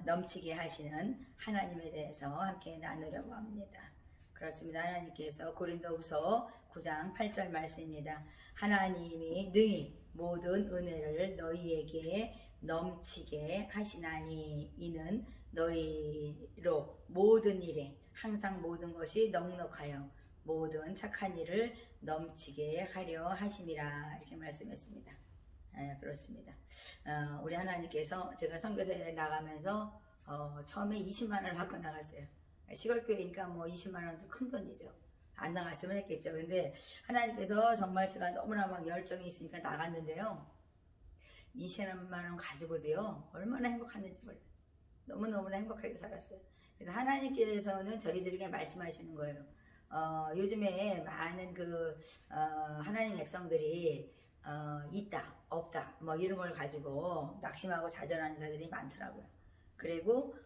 넘치게 하시는 하나님에 대해서 함께 나누려고 합니다. 그렇습니다. 하나님께서 고린도후서 9장 8절 말씀입니다. 하나님이 능히 모든 은혜를 너희에게 넘치게 하시나니 이는 너희로 모든 일에 항상 모든 것이 넉넉하여 모든 착한 일을 넘치게 하려 하심이라 이렇게 말씀했습니다. 그렇습니다. 우리 하나님께서 제가 선교사에 나가면서 처음에 20만 원을 받고 나갔어요. 시골교회니까 뭐 20만 원도 큰 돈이죠. 안 나갔으면 했겠죠. 근데 하나님께서 정말 제가 너무나 막 열정이 있으니까 나갔는데요. 20만 원 가지고도요. 얼마나 행복했는지 몰라요. 너무너무나 행복하게 살았어요. 그래서 하나님께서는 저희들에게 말씀하시는 거예요. 요즘에 많은 하나님 백성들이 있다, 없다, 뭐 이런 걸 가지고 낙심하고 좌절하는 자들이 많더라고요. 그리고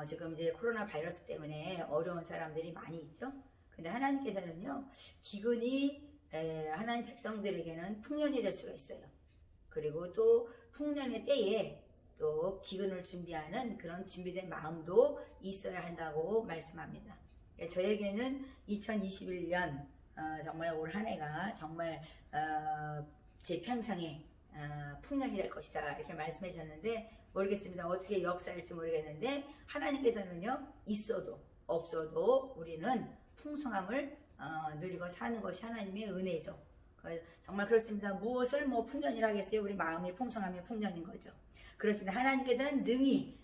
지금 이제 코로나 바이러스 때문에 어려운 사람들이 많이 있죠. 근데 하나님께서는요, 기근이 하나님 백성들에게는 풍년이 될 수가 있어요. 그리고 또 풍년의 때에 또 기근을 준비하는 그런 준비된 마음도 있어야 한다고 말씀합니다. 저에게는 2021년 정말 올 한 해가 정말 제 평생에 풍년이 될 것이다 이렇게 말씀해 주셨는데 모르겠습니다. 어떻게 역사일지 모르겠는데 하나님께서는요, 있어도 없어도 우리는 풍성함을 누리고 사는 것이 하나님의 은혜죠. 정말 그렇습니다. 무엇을 뭐 풍년이라 하겠어요? 우리 마음이 풍성하면 풍년인 거죠. 그렇습니다. 하나님께서는 능히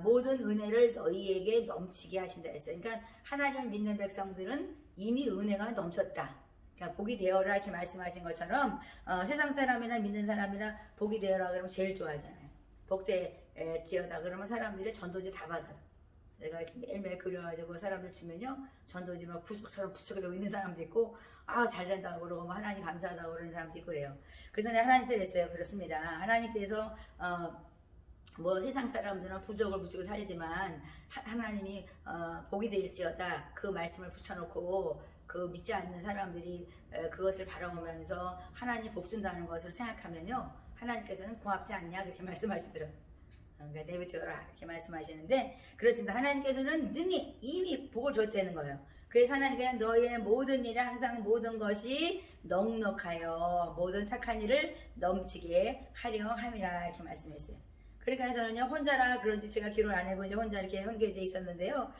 모든 은혜를 너희에게 넘치게 하신다 했어요. 그러니까 하나님을 믿는 백성들은 이미 은혜가 넘쳤다. 그러니까 복이 되어라 이렇게 말씀하신 것처럼 세상 사람이나 믿는 사람이나 복이 되어라 그러면 제일 좋아하잖아요. 복되지어다 그러면 사람들이 전도지 다 받아요. 내가 이렇게 매일매일 그려가지고 사람들 주면요, 전도지 막 부적처럼 부추겨도 있는 사람도 있고, 잘된다고 그러고 뭐 하나님 감사하다고 그러는 사람도 있고 그래요. 그래서 내가 하나님께 그랬어요. 그렇습니다. 하나님께서 뭐 세상 사람들은 부적을 붙이고 살지만 하나님이 복이 될지어다 그 말씀을 붙여놓고 그 믿지 않는 사람들이 그것을 바라보면서 하나님 복 준다는 것을 생각하면요, 하나님께서는 고맙지 않냐 그렇게 말씀하시더라고요. 그러니까 내비두어라 이렇게 말씀하시는데 그렇습니다. 하나님께서는 능히 이미 복을 줬다는 거예요. 그래서 하나님께서는 너희의 모든 일에 항상 모든 것이 넉넉하여 모든 착한 일을 넘치게 하려 함이라 이렇게 말씀했어요. 그러니까 저는요, 혼자라 그런지 제가 기록을 안 해고 이제 혼자 이렇게 선교지에 있었는데요.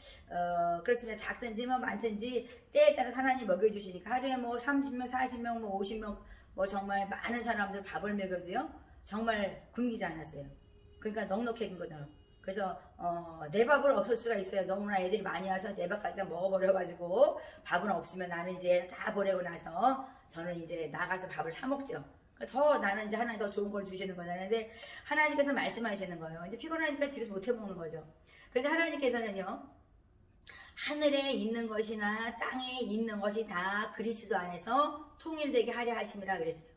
그렇습니다. 작든지 뭐 많든지 때에 따라 하나님 먹여주시니까 하루에 뭐 30명, 40명, 뭐 50명 뭐 정말 많은 사람들 밥을 먹여도요, 정말 굶기지 않았어요. 그러니까 넉넉해진 거죠. 그래서 내 밥을 없을 수가 있어요. 너무나 애들이 많이 와서 내 밥까지 다 먹어버려가지고 밥은 없으면 나는 이제 다 보내고 나서 저는 이제 나가서 밥을 사 먹죠. 더 나는 이제 하나님 더 좋은 걸 주시는 거잖아요. 근데 하나님께서 말씀하시는 거예요. 근데 피곤하니까 집에서 못 해먹는 거죠. 근데 하나님께서는요, 하늘에 있는 것이나 땅에 있는 것이 다 그리스도 안에서 통일되게 하려 하심이라 그랬어요.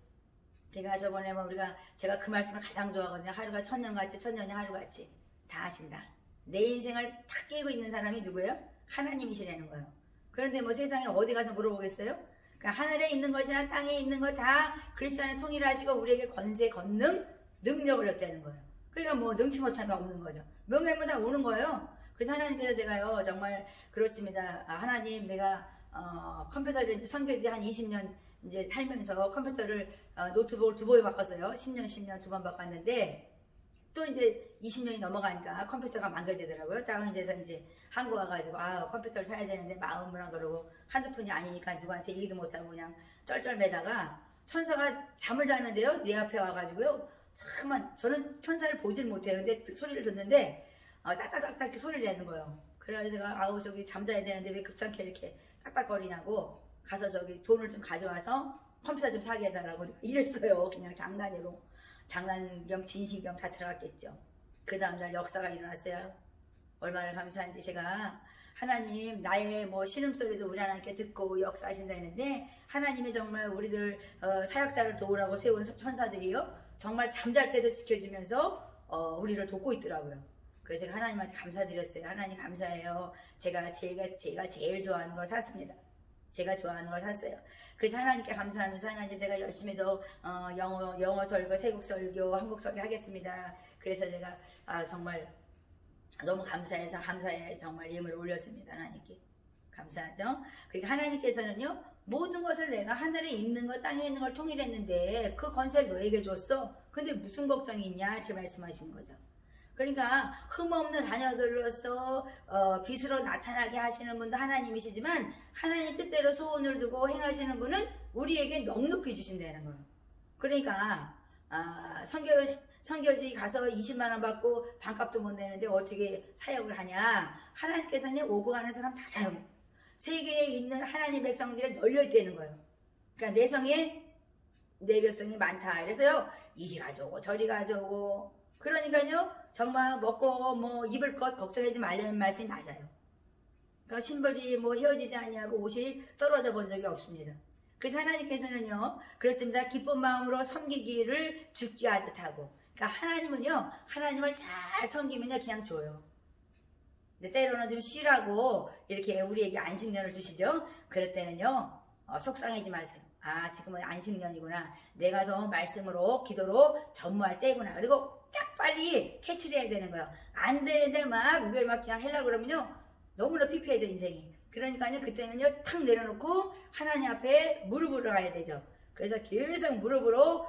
그러니까 저번에 뭐 제가 그 말씀을 가장 좋아하거든요. 하루가 천년같이 천년이 하루같이 다 하신다. 내 인생을 다 깨고 있는 사람이 누구예요? 하나님이시라는 거예요. 그런데 뭐 세상에 어디 가서 물어보겠어요? 그러니까 하늘에 있는 것이나 땅에 있는 것 다 그리스도 안에 통일하시고 우리에게 권세, 권능, 능력을 줬다는 거예요. 그러니까 뭐 능치 못하면 없는 거죠. 명예면 다 오는 거예요. 그래서 하나님께서 제가요, 정말 그렇습니다. 하나님, 내가 컴퓨터를 이제 선교지 한 20년 이제 살면서 컴퓨터를 노트북을 2번 바꿨어요. 10년 2번 바꿨는데 또 이제 20년이 넘어가니까 컴퓨터가 망가지더라고요. 다운이 돼서 이제 한국 와가지고 컴퓨터를 사야 되는데 마음을 안 그러고 한두 푼이 아니니까 누구한테 얘기도 못하고 그냥 쩔쩔매다가 천사가 잠을 자는데요, 내 앞에 와가지고요, 잠깐만, 저는 천사를 보질 못해요. 근데 소리를 듣는데 딱딱딱딱 이렇게 소리를 내는 거예요. 그래서 제가 저기 잠자야 되는데 왜 급찮게 이렇게 딱딱거리냐고 가서 저기 돈을 좀 가져와서 컴퓨터 좀 사게 해달라고 이랬어요. 그냥 장난으로. 장난 겸 진심 겸 다 들어갔겠죠. 그 다음날 역사가 일어났어요. 얼마나 감사한지 제가 하나님, 나의 뭐 신음소리도 우리 하나님께 듣고 역사하신다 했는데 하나님이 정말 우리들 사역자를 도우라고 세운 천사들이요, 정말 잠잘 때도 지켜주면서 우리를 돕고 있더라고요. 그래서 제가 하나님한테 감사드렸어요. 하나님 감사해요. 제가 제일 좋아하는 걸 샀습니다. 제가 좋아하는 걸 샀어요. 그래서 하나님께 감사하면서 하나님, 제가 열심히 더 영어 설교, 태국 설교, 한국 설교 하겠습니다. 그래서 제가 정말 너무 감사해서 감사의 정말 예물을 올렸습니다. 하나님께. 감사하죠. 그러니까 하나님께서는요, 모든 것을 내가 하늘에 있는 것, 땅에 있는 걸 통일했는데 그 권세를 너에게 줬어. 근데 무슨 걱정이 있냐? 이렇게 말씀하시는 거죠. 그러니까 흠없는 자녀들로서 빛으로 나타나게 하시는 분도 하나님이시지만 하나님 뜻대로 소원을 두고 행하시는 분은 우리에게 넉넉히 주신다는 거예요. 그러니까 선교지 가서 20만 원 받고 반값도 못 내는데 어떻게 사역을 하냐? 하나님께서는 오고 가는 사람 다 사용해요. 세계에 있는 하나님 백성들이 널려있다는 거예요. 그러니까 내 성에 내 백성이 많다. 그래서요, 이리 가져오고 저리 가져오고. 그러니까요, 정말 먹고 뭐 입을 것 걱정하지 말라는 말씀이 맞아요. 그러니까 신발이 뭐 헤어지지 아니하고 옷이 떨어져 본 적이 없습니다. 그래서 하나님께서는요, 그렇습니다. 기쁜 마음으로 섬기기를 죽게 하듯 하고. 그러니까 하나님은요, 하나님을 잘 섬기면요, 그냥 줘요. 근데 때로는 좀 쉬라고 이렇게 우리에게 안식년을 주시죠. 그럴 때는요, 속상하지 마세요. 아, 지금은 안식년이구나. 내가 더 말씀으로 기도로 전무할 때구나. 그리고 딱 빨리 캐치를 해야 되는 거예요. 안 되는데 막 그게 막 그냥 하려고 그러면요, 너무나 피폐해져 인생이. 그러니까요, 그때는요, 탁 내려놓고 하나님 앞에 무릎을 가야 되죠. 그래서 계속 무릎으로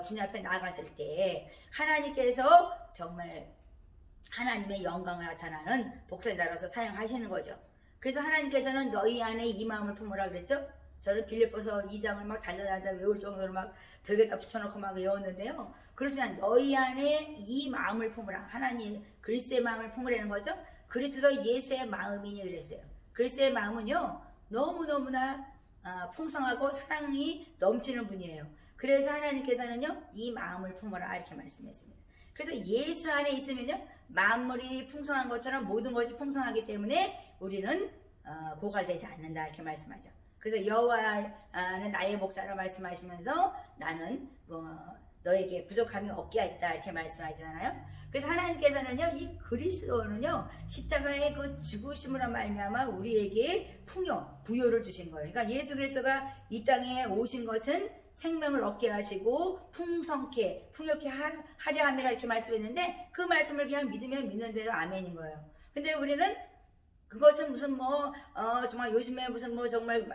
주님 앞에 나아갔을 때 하나님께서 정말 하나님의 영광을 나타나는 복사자로서 사용하시는 거죠. 그래서 하나님께서는 너희 안에 이 마음을 품으라 그랬죠. 저는 빌립보서 2장을 막 달달달달 외울 정도로 막 벽에다 붙여놓고 막 외웠는데요. 그렇지만 너희 안에 이 마음을 품으라. 하나님 그리스도의 마음을 품으라는 거죠. 그리스도 예수의 마음이니 그랬어요. 그리스도의 마음은요, 너무너무나 풍성하고 사랑이 넘치는 분이에요. 그래서 하나님께서는요, 이 마음을 품어라 이렇게 말씀했습니다. 그래서 예수 안에 있으면요, 만물이 풍성한 것처럼 모든 것이 풍성하기 때문에 우리는 고갈되지 않는다 이렇게 말씀하죠. 그래서 여호와는 나의 목자라 말씀하시면서 나는 너에게 부족함이 없게 했다 이렇게 말씀하시잖아요. 그래서 하나님께서는요, 이 그리스도는요, 십자가의 그 죽으심으로 말미암아 우리에게 부요를 주신 거예요. 그러니까 예수 그리스도가 이 땅에 오신 것은 생명을 얻게 하시고 풍성케 풍요케 하려 함이라 이렇게 말씀했는데, 그 말씀을 그냥 믿으면 믿는 대로 아멘인 거예요. 근데 우리는 그것은 무슨 정말 요즘에 무슨 정말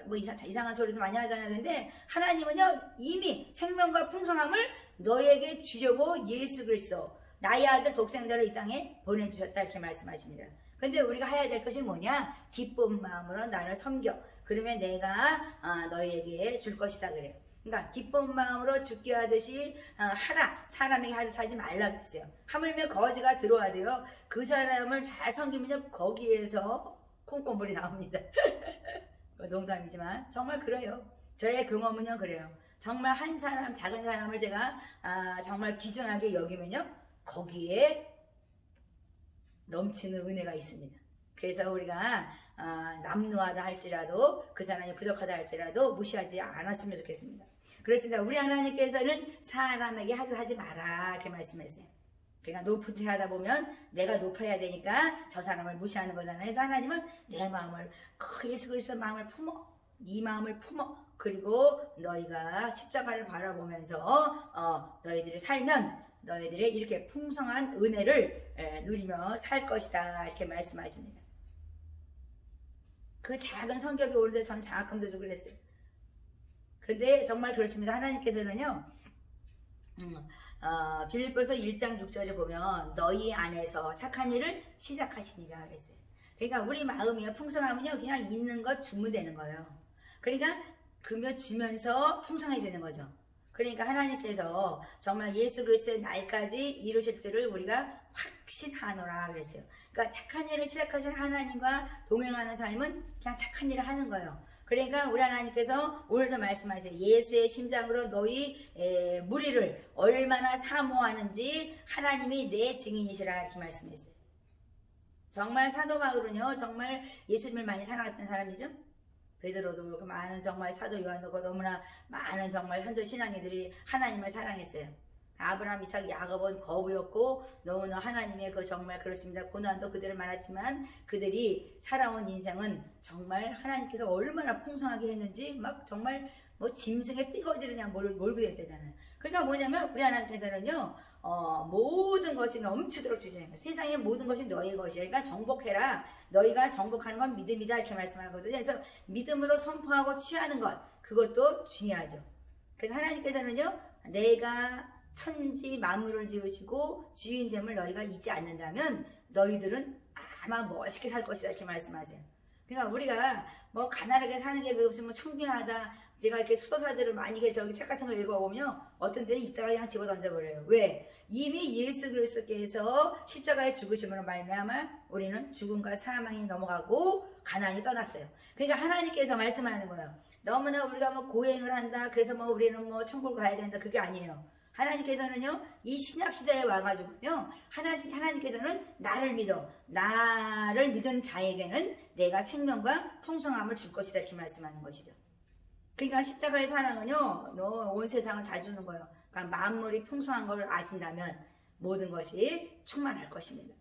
이상한 소리도 많이 하잖아요. 근데 하나님은요, 이미 생명과 풍성함을 너에게 주려고 예수 그리스도 나의 아들 독생자를 이 땅에 보내주셨다 이렇게 말씀하십니다. 근데 우리가 해야 될 것이 뭐냐? 기쁜 마음으로 나를 섬겨. 그러면 내가 너희에게 줄 것이다 그래요. 그러니까 기쁜 마음으로 죽게 하듯이 하라. 사람에게 하듯 하지 말라 그랬어요. 하물며 거지가 들어와도요, 그 사람을 잘 섬기면요, 거기에서 콩고물이 나옵니다. 농담이지만 정말 그래요. 저의 경험은요 그래요. 정말 한 사람, 작은 사람을 제가 정말 귀중하게 여기면요, 거기에 넘치는 은혜가 있습니다. 그래서 우리가 남루하다 할지라도, 그 사람이 부족하다 할지라도 무시하지 않았으면 좋겠습니다. 그렇습니다. 우리 하나님께서는 사람에게 하듯 하지 마라 이렇게 말씀했어요. 그러니까 높은 체 하다 보면 내가 높아야 되니까 저 사람을 무시하는 거잖아요. 그래서 하나님은 내 마음을, 예수 그리스도의 마음을 품어, 네 마음을 품어. 그리고 너희가 십자가를 바라보면서 너희들이 살면 너희들이 이렇게 풍성한 은혜를 누리며 살 것이다 이렇게 말씀하십니다. 그 작은 성격이 오는데 전 장학금도 주고 그랬어요. 그런데 정말 그렇습니다. 하나님께서는요, 빌립보서 1장 6절에 보면 너희 안에서 착한 일을 시작하시니라 그랬어요. 그러니까 우리 마음이 풍성하면요, 그냥 있는 것 주면 되는 거예요. 그러니까 그며 주면서 풍성해지는 거죠. 그러니까 하나님께서 정말 예수 그리스도의 날까지 이루실 줄을 우리가 확신하노라 그랬어요. 그러니까 착한 일을 시작하신 하나님과 동행하는 삶은 그냥 착한 일을 하는 거예요. 그러니까 우리 하나님께서 오늘도 말씀하세요. 예수의 심장으로 너희 무리를 얼마나 사모하는지 하나님이 내 증인이시라 이렇게 말씀했어요. 정말 사도 바울은요, 정말 예수님을 많이 사랑했던 사람이죠. 베드로도 그렇고 많은 정말 사도 요한도 그렇고 너무나 많은 정말 선조 신앙이들이 하나님을 사랑했어요. 아브라함, 이삭, 야곱은 거부였고 너무나 하나님의 그 정말 그렇습니다. 고난도 그들을 많았지만 그들이 살아온 인생은 정말 하나님께서 얼마나 풍성하게 했는지 막 정말 뭐 짐승의 띠거지를 그냥 몰고 됐대잖아요. 그러니까 뭐냐면 우리 하나님께서는요 모든 것이 넘치도록 주시는 거예요. 세상의 모든 것이 너희 것이야. 그러니까 정복해라. 너희가 정복하는 건 믿음이다 이렇게 말씀하거든요. 그래서 믿음으로 선포하고 취하는 것 그것도 중요하죠. 그래서 하나님께서는요 내가 천지 만물을 지으시고 주인됨을 너희가 잊지 않는다면 너희들은 아마 멋있게 살 것이다 이렇게 말씀하세요. 그러니까 우리가 뭐 가난하게 사는 게 무슨 뭐 청빈하다. 제가 이렇게 수도사들을 많이 저기 책 같은 거 읽어보면 어떤 데는 이따가 그냥 집어 던져버려요. 왜? 이미 예수 그리스도께서 십자가에 죽으심으로 말미암아 우리는 죽음과 사망이 넘어가고 가난이 떠났어요. 그러니까 하나님께서 말씀하는 거예요. 너무나 우리가 뭐 고행을 한다. 그래서 뭐 우리는 뭐 천국 가야 된다. 그게 아니에요. 하나님께서는요 이 신약 시대에 와가지고요 하나님께서는 나를 믿어 나를 믿은 자에게는 내가 생명과 풍성함을 줄 것이다 이렇게 말씀하는 것이죠. 그러니까 십자가의 사랑은요 너 온 세상을 다 주는 거예요. 그러니까 만물이 풍성한 걸 아신다면 모든 것이 충만할 것입니다.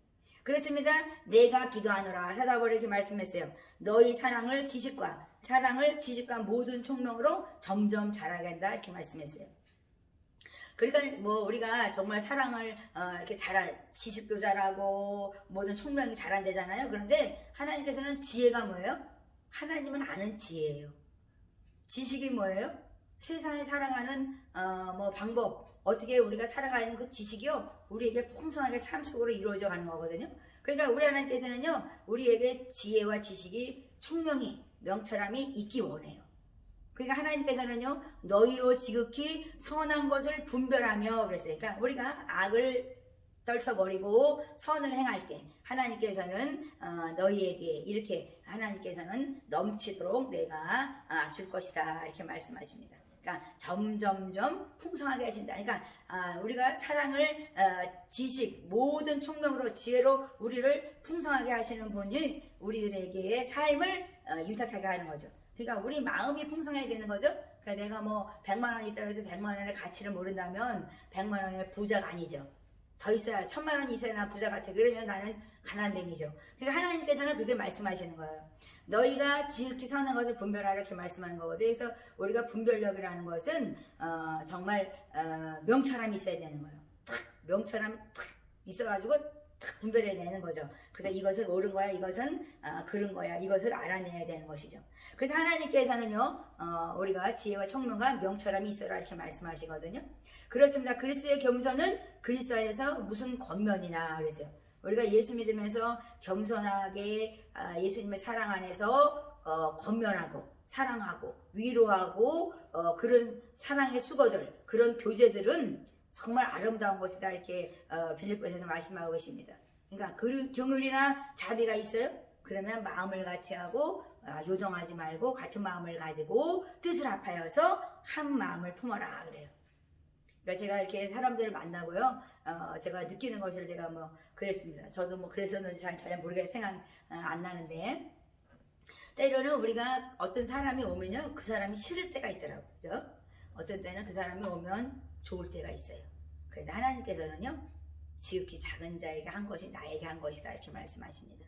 그렇습니다. 내가 기도하노라 사도바울이 이렇게 말씀했어요. 너희 사랑을 지식과 모든 총명으로 점점 자라게 한다 이렇게 말씀했어요. 그러니까 뭐 우리가 정말 사랑을 이렇게 지식도 잘하고 모든 총명이 잘한대잖아요. 그런데 하나님께서는 지혜가 뭐예요? 하나님은 아는 지혜예요. 지식이 뭐예요? 세상에 살아가는 뭐 방법 어떻게 우리가 살아가는 그 지식이요 우리에게 풍성하게 삶 속으로 이루어져 가는 거거든요. 그러니까 우리 하나님께서는요 우리에게 지혜와 지식이 총명이 명철함이 있기 원해요. 그러니까 하나님께서는요 너희로 지극히 선한 것을 분별하며 그랬어요. 그러니까 우리가 악을 떨쳐버리고 선을 행할 때 하나님께서는 너희에게 이렇게 하나님께서는 넘치도록 내가 줄 것이다 이렇게 말씀하십니다. 그러니까 점점점 풍성하게 하신다. 그러니까 우리가 사랑을 지식 모든 총명으로 지혜로 우리를 풍성하게 하시는 분이 우리들에게 삶을 유탁하게 하는 거죠. 그러니까 우리 마음이 풍성해야 되는 거죠. 그러니까 내가 뭐 100만 원이 있다고 해서 100만 원의 가치를 모른다면 100만 원의 부자가 아니죠. 더 있어야 1000만 원이 있어야 나 부자 같아. 그러면 나는 가난뱅이죠. 그러니까 하나님께서는 그렇게 말씀하시는 거예요. 너희가 지극히 선한 것을 분별하라 이렇게 말씀하는 거거든요. 그래서 우리가 분별력이라는 것은 정말 명철함이 있어야 되는 거예요. 탁 명철함이 탁 있어가지고 탁 분별해내는 거죠. 그래서 이것을 옳은 거야, 이것은 그른 거야, 이것을 알아내야 되는 것이죠. 그래서 하나님께서는요, 우리가 지혜와 총명과 명철함이 있어라 이렇게 말씀하시거든요. 그렇습니다. 그리스도의 겸손은 그리스도 안에서 무슨 권면이나 그랬어요. 우리가 예수 믿으면서 겸손하게 예수님의 사랑 안에서 권면하고 사랑하고 위로하고 그런 사랑의 수고들, 그런 교제들은 정말 아름다운 것이다 이렇게 빌립보에서 말씀하고 계십니다. 그러니까 긍휼이나 자비가 있어요? 그러면 마음을 같이 하고 요동하지 말고 같은 마음을 가지고 뜻을 합하여서 한 마음을 품어라 그래요. 그러니까 제가 이렇게 사람들을 만나고요, 제가 느끼는 것을 제가 뭐 그랬습니다. 저도 뭐 그랬었는지 잘 모르겠어요. 생각 안 나는데 때로는 우리가 어떤 사람이 오면요, 그 사람이 싫을 때가 있더라고요. 그죠? 어떤 때는 그 사람이 오면 좋을 때가 있어요. 그런데 하나님께서는요 지극히 작은 자에게 한 것이 나에게 한 것이다 이렇게 말씀하십니다.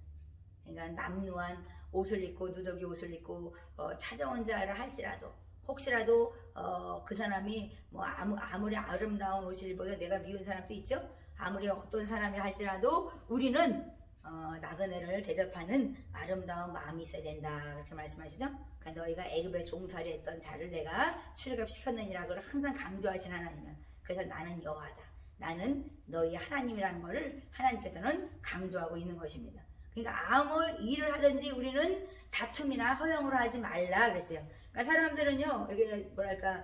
그러니까 남루한 옷을 입고 누더기 옷을 입고 찾아온 자를 할지라도 혹시라도 그 사람이 뭐 아무리 아름다운 옷을 입어도 내가 미운 사람도 있죠. 아무리 어떤 사람이 할지라도 우리는 나그네를 대접하는 아름다운 마음이 있어야 된다 이렇게 말씀하시죠. 그러니까 너희가 애굽에 종살이 했던 자를 내가 출애굽시켰느니라 고 항상 강조하신 하나님은, 그래서 나는 여호와다, 나는 너희 하나님이라는 것을 하나님께서는 강조하고 있는 것입니다. 그러니까 아무 일을 하든지 우리는 다툼이나 허영으로 하지 말라 그랬어요. 그러니까 사람들은요, 이게 뭐랄까,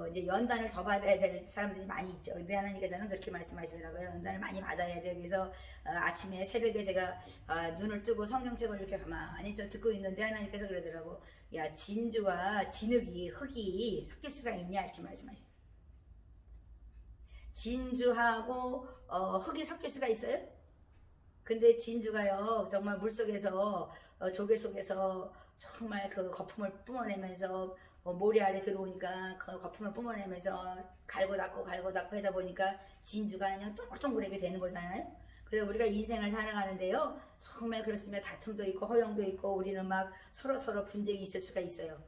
이제 연단을 더 받아야 될 사람들이 많이 있죠. 근데 하나님께서는 그렇게 말씀하시더라고요. 연단을 많이 받아야 돼요. 그래서 아침에 새벽에 제가 눈을 뜨고 성경책을 이렇게 가만히 듣고 있는데 하나님께서 그러더라고. 야, 진주와 진흙이, 흙이 섞일 수가 있냐? 이렇게 말씀하시더라고요. 진주하고 흙이 섞일 수가 있어요? 근데 진주가요, 정말 물속에서 조개 속에서 정말 그 거품을 뿜어내면서 모래 아래 들어오니까 그 거품을 뿜어내면서 갈고 닦고 하다 보니까 진주가 그냥 동글동글하게 되는 거잖아요. 그래서 우리가 인생을 살아가는데요, 정말 그렇습니다. 다툼도 있고 허영도 있고 우리는 막 서로 분쟁이 있을 수가 있어요.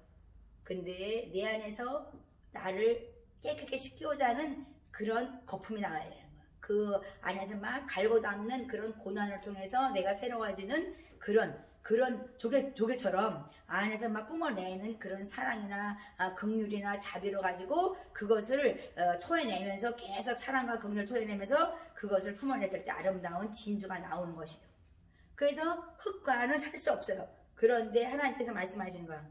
근데 내 안에서 나를 깨끗게 씻기고자 하는 그런 거품이 나와야 되는 거야. 그 안에서 막 갈고 닦는 그런 고난을 통해서 내가 새로워지는 그런 조개처럼 안에서 막 뿜어내는 그런 사랑이나 긍휼이나 자비로 가지고 그것을 토해내면서 계속 사랑과 긍휼을 토해내면서 그것을 품어냈을 때 아름다운 진주가 나오는 것이죠. 그래서 흙과는 살 수 없어요. 그런데 하나님께서 말씀하시는 거야.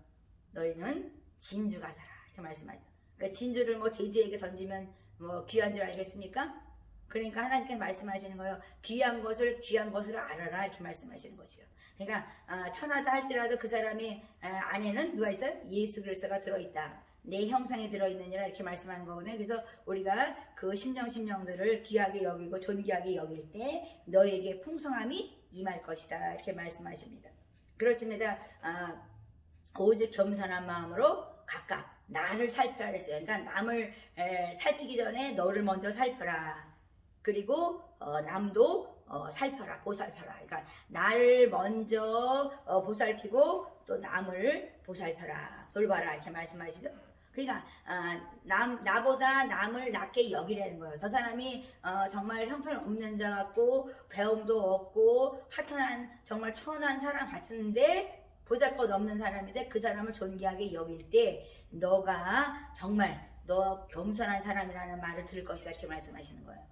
너희는 진주가 되라. 이렇게 말씀하죠. 그러니까 진주를 뭐 돼지에게 던지면 뭐 귀한 줄 알겠습니까? 그러니까 하나님께서 말씀하시는 거예요. 귀한 것을 알아라. 이렇게 말씀하시는 것이죠. 그러니까 천하다 할지라도 그 사람의 안에는 누가 있어요? 예수 그리스도가 들어있다. 내 형상에 들어있느니라 이렇게 말씀하는 거거든요. 그래서 우리가 그 심령들을 귀하게 여기고 존귀하게 여길 때 너에게 풍성함이 임할 것이다. 이렇게 말씀하십니다. 그렇습니다. 오직 겸손한 마음으로 각각 나를 살펴라 그랬어요. 그러니까 남을 살피기 전에 너를 먼저 살펴라. 그리고 남도 살펴라, 보살펴라. 그러니까 나를 먼저 보살피고 또 남을 보살펴라, 돌봐라 이렇게 말씀하시죠. 그러니까 나보다 남을 낮게 여기라는 거예요. 저 사람이 정말 형편없는 자 같고 배움도 없고 하찮은 정말 천한 사람 같은데 보잘것없는 사람인데 그 사람을 존귀하게 여길 때 너가 정말 너 겸손한 사람이라는 말을 들을 것이다 이렇게 말씀하시는 거예요.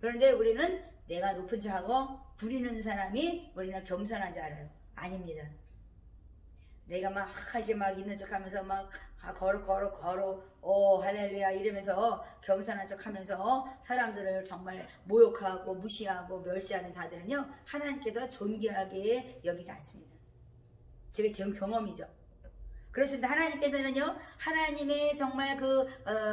그런데 우리는 내가 높은 척하고 부리는 사람이 우리는 겸손한 줄 알아요. 아닙니다. 내가 막 이렇게 막 있는 척하면서 막 걸어 할렐루야 이러면서 겸손한 척하면서 사람들을 정말 모욕하고 무시하고 멸시하는 자들은요 하나님께서 존귀하게 여기지 않습니다. 제가 경험이죠. 그렇습니다. 하나님께서는요 하나님의 정말 그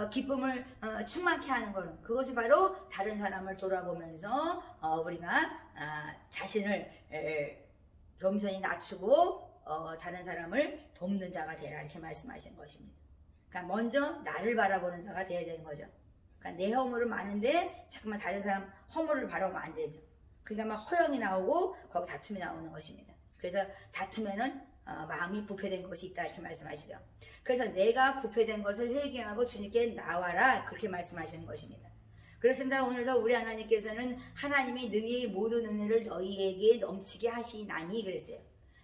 기쁨을 충만케 하는 거는 그것이 바로 다른 사람을 돌아보면서 우리가 자신을 겸손히 낮추고 다른 사람을 돕는 자가 되라 이렇게 말씀하신 것입니다. 그러니까 먼저 나를 바라보는 자가 되어야 되는 거죠. 그러니까 내 허물은 많은데 자꾸만 다른 사람 허물을 바라보면 안 되죠. 그러니까 막 허영이 나오고 거기 다툼이 나오는 것입니다. 그래서 다툼에는 마음이 부패된 것이 있다 이렇게 말씀하시죠. 그래서 내가 부패된 것을 회개하고 주님께 나와라 그렇게 말씀하시는 것입니다. 그렇습니다. 오늘도 우리 하나님께서는 하나님의 능히 모든 은혜를 너희에게 넘치게 하시나니 그랬어요.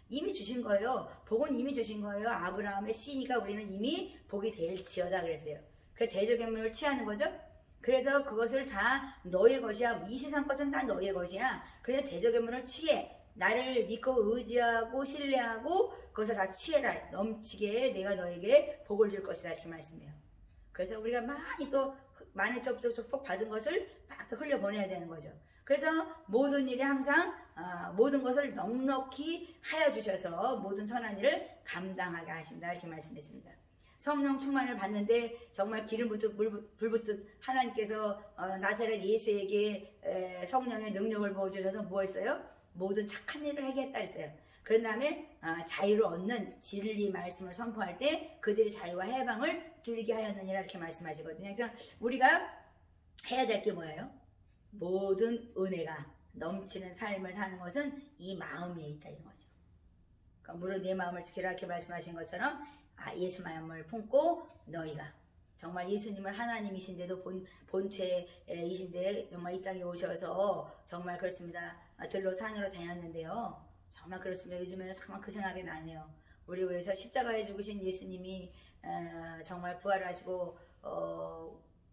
이미 주신 거예요. 복은 이미 주신 거예요. 아브라함의 씨니까 우리는 이미 복이 될지어다 그랬어요. 그 대저개물을 취하는 거죠. 그래서 그것을 다 너의 것이야. 이 세상 것은 다 너의 것이야. 그래서 대저개물을 취해. 나를 믿고 의지하고 신뢰하고 그것을 다 취해라. 넘치게 내가 너에게 복을 줄 것이다. 이렇게 말씀해요. 그래서 우리가 많이 축복 받은 것을 막 또 흘려보내야 되는 거죠. 그래서 모든 일에 항상 모든 것을 넉넉히 하여 주셔서 모든 선한 일을 감당하게 하신다. 이렇게 말씀했습니다. 성령 충만을 받는데 정말 기름 붓듯 불 붓듯 하나님께서 나사렛 예수에게 성령의 능력을 부어주셔서 뭐 했어요? 모든 착한 일을 하겠다 했어요. 그런 다음에 자유를 얻는 진리 말씀을 선포할 때 그들이 자유와 해방을 누리게 하였느니라 이렇게 말씀하시거든요. 그래서 우리가 해야 될 게 뭐예요? 모든 은혜가 넘치는 삶을 사는 것은 이 마음에 있다 이런 거죠. 그러니까 무릇 내 마음을 지키라 이렇게 말씀하신 것처럼 예수 마음을 품고 너희가 정말 예수님은 하나님이신데도 본체이신데 정말 이 땅에 오셔서 정말 그렇습니다. 들로 산으로 다녔는데요. 정말 그렇습니다. 요즘에는 정말 그 생각이 나네요. 우리 위해서 십자가에 죽으신 예수님이 정말 부활하시고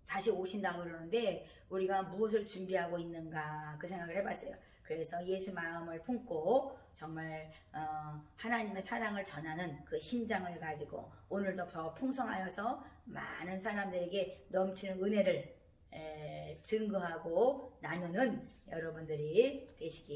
다시 오신다고 그러는데 우리가 무엇을 준비하고 있는가 그 생각을 해봤어요. 그래서 예수 마음을 품고 정말 하나님의 사랑을 전하는 그 심장을 가지고 오늘도 더 풍성하여서 많은 사람들에게 넘치는 은혜를 증거하고 나누는 여러분들이 되시기